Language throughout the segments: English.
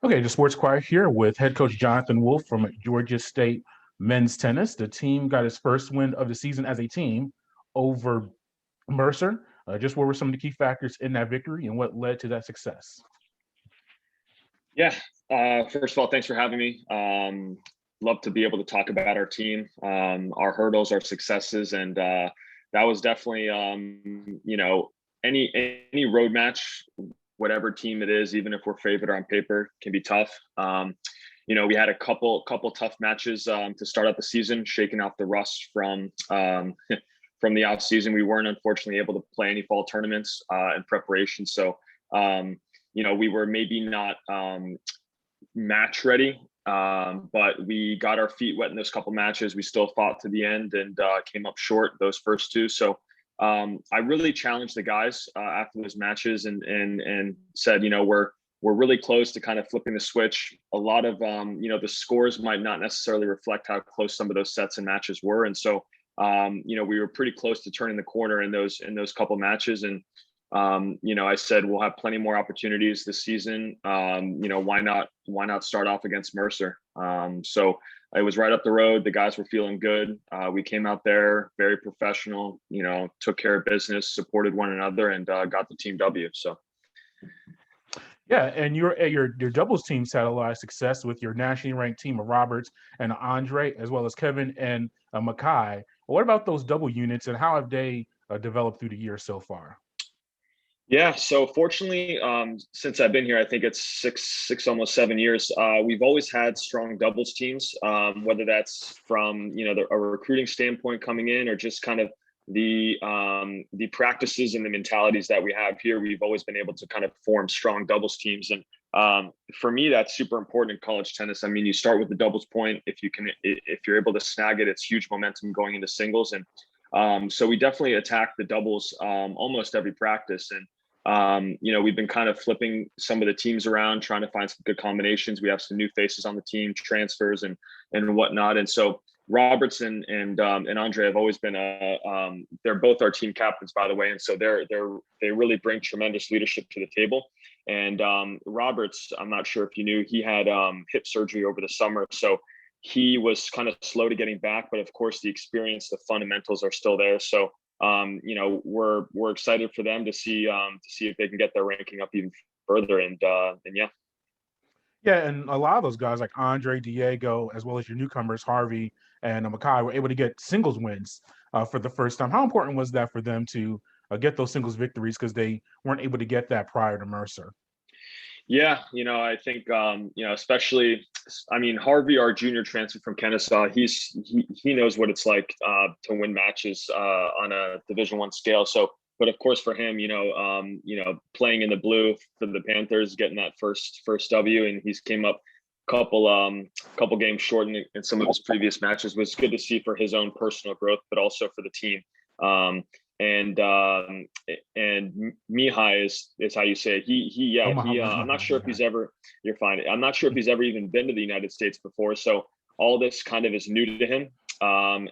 Okay, the Sports Inquirer here with head coach Jonathan Wolff from Georgia State men's tennis. The team got its first win of the season as a team over Mercer. Just what were some of the key factors in that victory and what led to that success? Yeah. First of all, thanks for having me. Love to be able to talk about our team, our hurdles, our successes, and that was definitely, any road match, whatever team it is, even if we're favored on paper, can be tough. We had a couple tough matches to start out the season, shaking off the rust from from the offseason. We weren't unfortunately able to play any fall tournaments in preparation, so we were maybe not match ready, but we got our feet wet in those couple matches. We still fought to the end and came up short those first two. So I really challenged the guys after those matches and said, we're really close to kind of flipping the switch. A lot of the scores might not necessarily reflect how close some of those sets and matches were, and so we were pretty close to turning the corner in those couple matches. And I said we'll have plenty more opportunities this season. Why not start off against Mercer? So it was right up the road. The guys were feeling good. We came out there very professional. Took care of business, supported one another, and got the team W. So. Yeah, and your doubles teams had a lot of success with your nationally ranked team of Roberts and Andrei, as well as Kevin and Mackay. What about those double units, and how have they developed through the year so far? Yeah, so fortunately, since I've been here, I think it's six, almost 7 years. We've always had strong doubles teams, whether that's from a recruiting standpoint coming in, or just kind of the practices and the mentalities that we have here. We've always been able to kind of form strong doubles teams, and for me, that's super important in college tennis. I mean, you start with the doubles point. If you're able to snag it, it's huge momentum going into singles, and so we definitely attack the doubles almost every practice. And we've been kind of flipping some of the teams around, trying to find some good combinations. We have some new faces on the team, transfers and whatnot. And so Roberts and Andrei have always been they're both our team captains, by the way. And so they really bring tremendous leadership to the table. And Roberts, I'm not sure if you knew, he had hip surgery over the summer, so he was kind of slow to getting back. But of course, the experience, the fundamentals are still there. So we're excited for them to see if they can get their ranking up even further. And yeah. Yeah, and a lot of those guys like Andrei, Diego, as well as your newcomers, Harvey and Mackay, were able to get singles wins for the first time. How important was that for them to get those singles victories, because they weren't able to get that prior to Mercer? Yeah, I think especially, I mean, Harvey, our junior transfer from Kennesaw, he knows what it's like to win matches on a Division I scale. So, but of course for him, playing in the blue for the Panthers, getting that first W, and he's came up couple games short in some of his previous matches, was good to see for his own personal growth, but also for the team. And Mihai is how you say it. I'm not sure if he's ever, you're fine. I'm not sure if he's ever even been to the United States before. So all this kind of is new to him.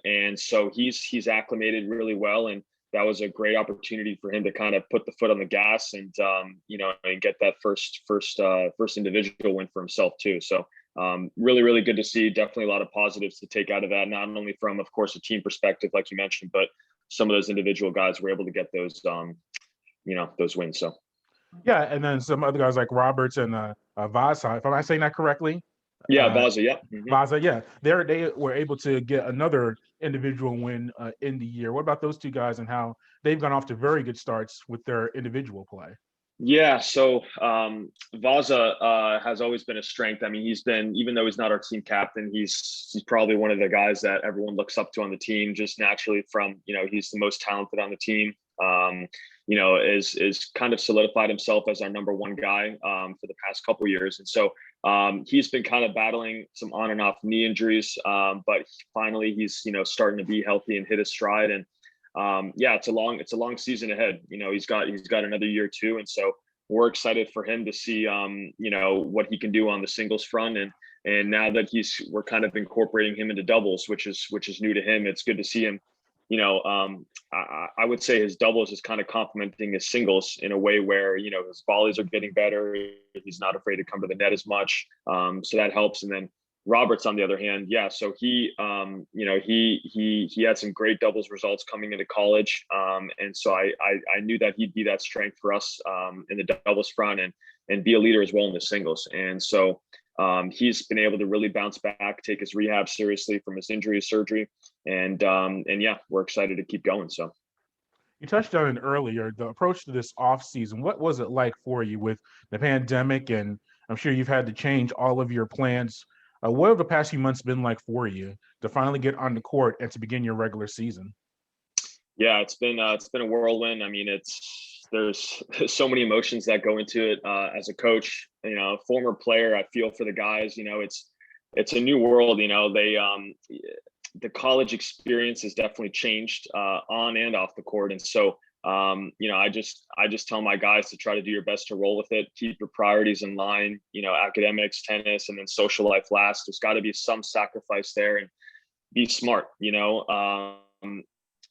And so he's acclimated really well. And that was a great opportunity for him to kind of put the foot on the gas and get that first individual win for himself too. So really, really good to see. Definitely a lot of positives to take out of that, not only from, of course, a team perspective, like you mentioned, but some of those individual guys were able to get those wins. So yeah, and then some other guys like Roberts and Vaza, if I'm saying that correctly. Yeah, Vaza, yeah. Mm-hmm. Vaza, yeah. They were able to get another individual win in the year. What about those two guys and how they've gone off to very good starts with their individual play? Yeah, so Vaza has always been a strength. I mean, he's been, even though he's not our team captain, he's probably one of the guys that everyone looks up to on the team, just naturally from, he's the most talented on the team. Is kind of solidified himself as our number one guy for the past couple of years. And so he's been kind of battling some on and off knee injuries, but finally he's, starting to be healthy and hit his stride. And it's a long season ahead. He's got another year too. And so we're excited for him to see, what he can do on the singles front. And now that we're kind of incorporating him into doubles, which is new to him. It's good to see him, I would say his doubles is kind of complementing his singles in a way where, his volleys are getting better. He's not afraid to come to the net as much. So that helps. And then Roberts, on the other hand, yeah. So he had some great doubles results coming into college. And so I knew that he'd be that strength for us in the doubles front and be a leader as well in the singles. And so he's been able to really bounce back, take his rehab seriously from his injury surgery. And yeah, we're excited to keep going. So You touched on it earlier, the approach to this off season. What was it like for you with the pandemic? And I'm sure you've had to change all of your plans. What have the past few months been like for you to finally get on the court and to begin your regular season? Yeah, it's been a whirlwind. I mean, there's so many emotions that go into it. As a coach, former player, I feel for the guys. It's a new world. The college experience has definitely changed on and off the court, and so I just tell my guys to try to do your best to roll with it, keep your priorities in line. Academics, tennis, and then social life last. There's got to be some sacrifice there, and be smart.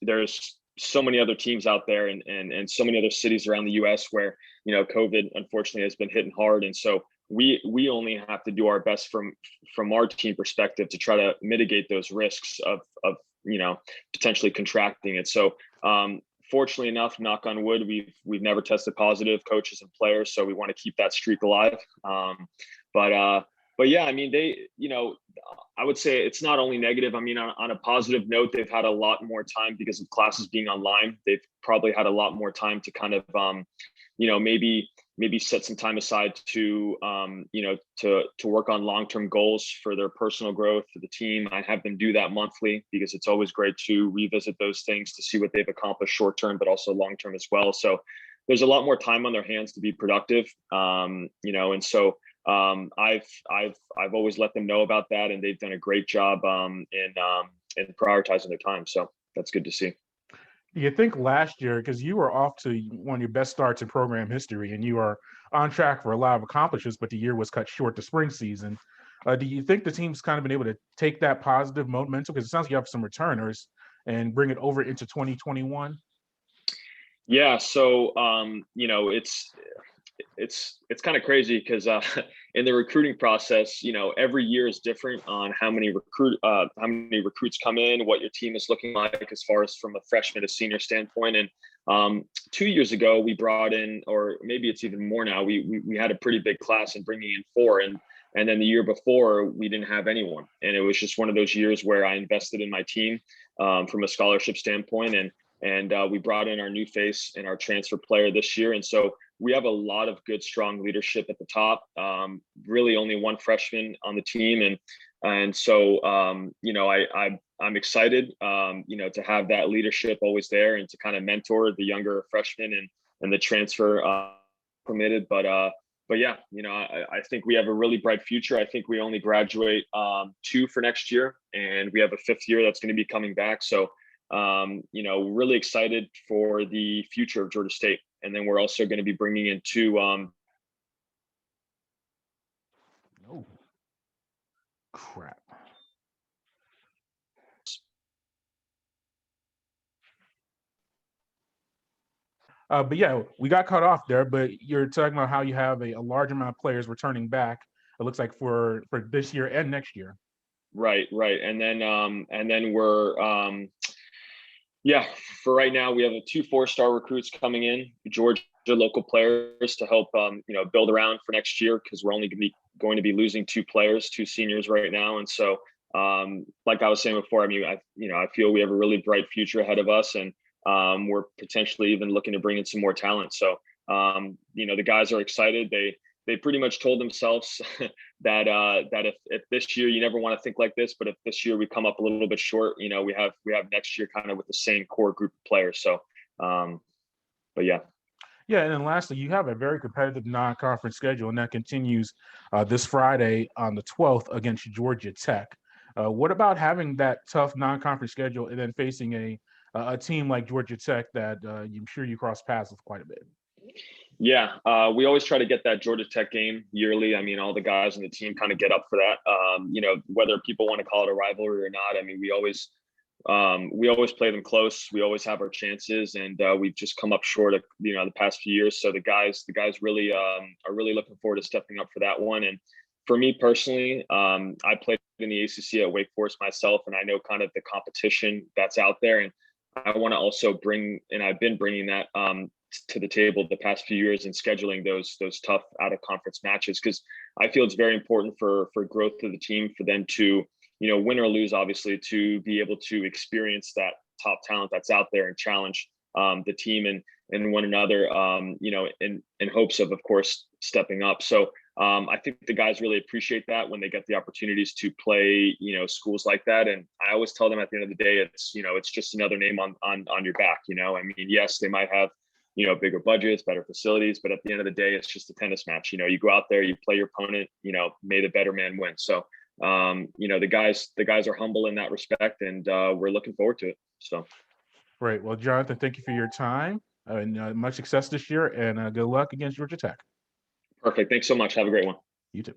There's so many other teams out there and so many other cities around the US where, COVID unfortunately has been hitting hard. And so we only have to do our best from our team perspective to try to mitigate those risks of potentially contracting it. So fortunately enough, knock on wood, we've never tested positive, coaches and players. So we want to keep that streak alive. But yeah, I mean, I would say it's not only negative. I mean, on a positive note, they've had a lot more time because of classes being online. They've probably had a lot more time to kind of, maybe set some time aside to, to work on long-term goals for their personal growth for the team. I have them do that monthly because it's always great to revisit those things to see what they've accomplished short-term, but also long-term as well. So there's a lot more time on their hands to be productive, and so I've always let them know about that, and they've done a great job in prioritizing their time. So that's good to see. You think last year, because you were off to one of your best starts in program history, and you are on track for a lot of accomplishments, but the year was cut short to spring season. Do you think the team's kind of been able to take that positive momentum? Because it sounds like you have some returners and bring it over into 2021. Yeah. So it's kind of crazy because in the recruiting process, every year is different on how many recruits come in, what your team is looking like as far as from a freshman to senior standpoint. And 2 years ago, we brought in, or maybe it's even more now, we had a pretty big class and bringing in 4, and then the year before we didn't have anyone, and it was just one of those years where I invested in my team from a scholarship standpoint, and we brought in our new face and our transfer player this year. And so we have a lot of good, strong leadership at the top. Really only one freshman on the team. And so, I'm excited, to have that leadership always there and to kind of mentor the younger freshmen and the transfer committed. But yeah, I think we have a really bright future. I think we only graduate 2 for next year, and we have a 5th year that's going to be coming back. So, really excited for the future of Georgia State. And then we're also going to be bringing in 2. Oh, crap. But yeah, we got cut off there, but you're talking about how you have a large amount of players returning back. It looks like for this year and next year. Right. And then we're, yeah, for right now, we have 2 4-star recruits coming in, Georgia local players to help, build around for next year, because we're only going to be losing 2 players, 2 seniors right now. And so, like I was saying before, I mean, I feel we have a really bright future ahead of us, and we're potentially even looking to bring in some more talent. So, the guys are excited. They pretty much told themselves that if this year, you never want to think like this, but if this year we come up a little bit short, we have next year kind of with the same core group of players. So, but yeah. Yeah, and then lastly, you have a very competitive non-conference schedule, and that continues this Friday on the 12th against Georgia Tech. What about having that tough non-conference schedule and then facing a team like Georgia Tech that I'm sure you cross paths with quite a bit? Yeah, we always try to get that Georgia Tech game yearly. I mean, all the guys on the team kind of get up for that. Whether people want to call it a rivalry or not, I mean, we always we always play them close. We always have our chances, and we've just come up short of the past few years. So the guys really are really looking forward to stepping up for that one. And for me personally, I played in the ACC at Wake Forest myself, and I know kind of the competition that's out there. And I want to also bring, and I've been bringing that to the table the past few years in scheduling those tough out of conference matches, because I feel it's very important for growth of the team, for them to win or lose, obviously, to be able to experience that top talent that's out there and challenge the team and one another, in hopes of course, stepping up. So I think the guys really appreciate that when they get the opportunities to play, schools like that. And I always tell them at the end of the day, it's just another name on your back. I mean, yes, they might have, bigger budgets, better facilities, but at the end of the day, it's just a tennis match. You go out there, you play your opponent, may the better man win. So, the guys are humble in that respect, and we're looking forward to it. So. Great. Well, Jonathan, thank you for your time, and much success this year, and good luck against Georgia Tech. Perfect. Thanks so much. Have a great one. You too.